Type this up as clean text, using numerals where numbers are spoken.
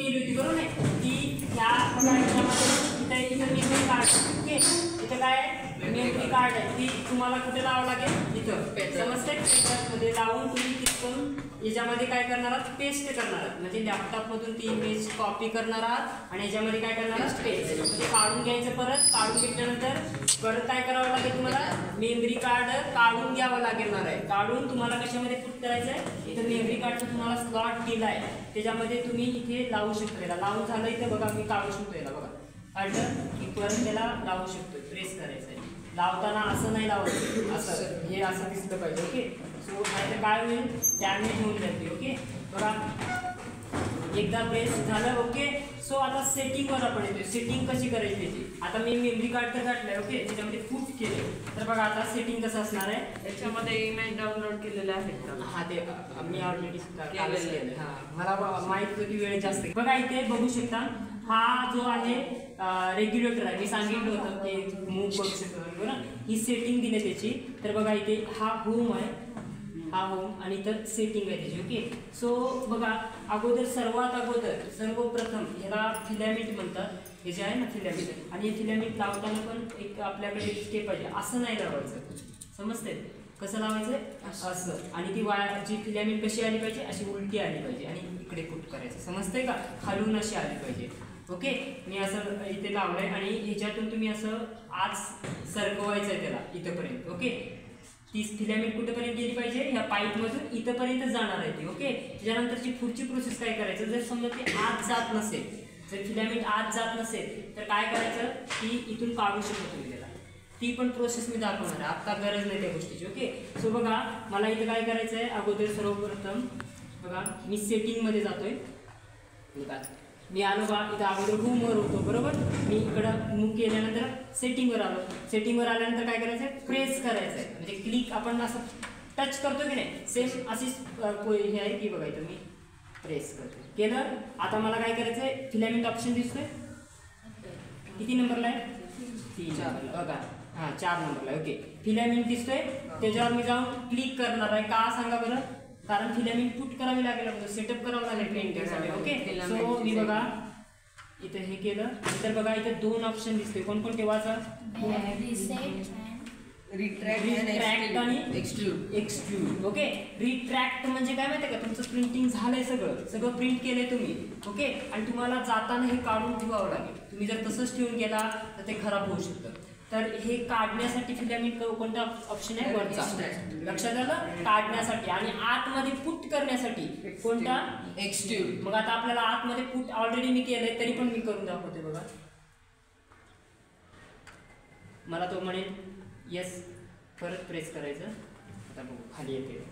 केली होती बरोबर आहे ती ह्या ह्याच्यामध्ये इथं मेमरी कार्ड ओके इथं काय मेमरी कार्ड आहे ती तुम्हाला कुठे लावावं लागेल इथं समजते पेपरमध्ये लावून तुम्ही तिथून याच्यामध्ये काय करणार आहात पेस्ट करणार आहात म्हणजे लॅपटॉपमधून ती इमेज कॉपी करणार आहात आणि याच्यामध्ये काय करणार आहात पेस्ट म्हणजे काढून घ्यायचं परत काढून घेतल्यानंतर परत काय करावं लागेल तुम्हाला मेमरी कार्ड काढून घ्यावं लागणार आहे काढून तुम्हाला कशामध्ये पुट करायचं आहे इथं मेमरी कार्डचा तुम्हाला स्लॉट दिला आहे त्याच्यामध्ये तुम्ही इथे लावू शकतो याला लावून झालं इथं बघा मी काढू शकतो याला बघा काढलं की परत त्याला लावू शकतो प्रेस करायचं आहे लावताना असं नाही लावायचं असं हे असं दिसलं पाहिजे ओके सो नाहीतर काय होईल डॅमेज होऊन जाते ओके बघा एकदा प्रेस झालं ओके सो आता सेटिंगवर आपण येतो सेटिंग कशी करायची त्याची आता मी मेमरी कार्ड तर घातलंय ओके त्याच्यामध्ये फूट केले तर बघा आता सेटिंग कसं असणार आहे त्याच्यामध्ये इमेज डाउनलोड केलेले आहेत का हा ते मी ऑलरेडी केलं हा मला माहित होतं की वेळ जास्त बघा इथे बघू शकता हा जो आहे रेग्युलेटर आहे मी सांगितलं होतं की मूव्ह करू शकतो बरोबर ही सेटिंग दिली त्याची तर बघा इथे हा होम आहे हा होम आणि इथं सेटिंग आहे त्याची ओके सो बघा अगोदर सर्वात अगोदर सर्वप्रथम ह्याला फिलॅमेंट म्हणतात हे जे आहे ना फिलॅमेंट आणि हे फिलॅमेंट लावताना पण एक आपल्याकडे स्टेप पाहिजे असं नाही लावायचं समजते कसं लावायचं असं आणि ती वायर जी फिलॅमेंट कशी आली पाहिजे अशी उलटी आली पाहिजे आणि इकडे पुट करायचं समजतंय का खालून अशी आली पाहिजे ओके मी असं इथे लावलंय आणि ह्याच्यातून तुम्ही असं आज सरकवायचं आहे त्याला इथंपर्यंत ओके ती फिलॅमेंट कुठेपर्यंत गेली पाहिजे ह्या पाईपमधून इथंपर्यंत जाणार आहे ती ओके त्याच्यानंतरची पुढची प्रोसेस काय करायचं जर समजा ती आत जात नसेल जर फिलॅमेंट आत जात नसेल तर काय करायचं ती इथून काढू शकतो तुम्ही त्याला ती पण प्रोसेस मी दाखवणार आहे आत्ता गरज नाही त्या गोष्टीची ओके सो बघा मला इथं काय करायचं आहे अगोदर सर्वप्रथम बघा मी सेटिंगमध्ये जातोय बघा मी आलो बा इथं अगोदर होमवर होतो बरोबर मी इकडं मूव केल्यानंतर सेटिंगवर आलो सेटिंगवर आल्यानंतर काय करायचं आहे प्रेस करायचं आहे म्हणजे क्लिक आपण असं टच करतो की नाही सेम अशीच हे आहे की बघा इथं मी प्रेस करतो केलं आता मला काय करायचं आहे फिलॅमेंट ऑप्शन दिसतोय किती नंबरला आहे 3 बघा हां 4 नंबरला आहे ओके फिलॅमेंट दिसतोय त्याच्यावर मी जाऊन क्लिक करणार आहे का सांगा बरं कारण फिलॅमेंट पुट करावी लागेल अगोदर सेटअप करावं लागेल पेंटिंगसाठी ओके सो मी बघा इथं हे केलं नंतर बघा इथं 2 ऑप्शन दिसते कोणकोणते वाचा रिट्रॅक्ट आणि एक्सट्रूड ओके रिट्रॅक्ट म्हणजे काय माहिती आहे का तुमचं प्रिंटिंग झालंय सगळं प्रिंट केलंय तुम्ही ओके आणि तुम्हाला जाताना हे काढून ठेवावं लागेल तुम्ही जर तसंच ठेवून गेला तर ते खराब होऊ शकतं तर हे काढण्यासाठी फिलॅमेंट कोणता ऑप्शन आहे वरचा लक्षात आलं काढण्यासाठी आणि आतमध्ये पुट करण्यासाठी कोणता एक्सट्रूड मग आता आपल्याला आतमध्ये पुट ऑलरेडी मी केलंय तरी पण मी करून दाखवते बघा मला तो म्हणेल येस परत प्रेस करायचं आता बघू खाली येते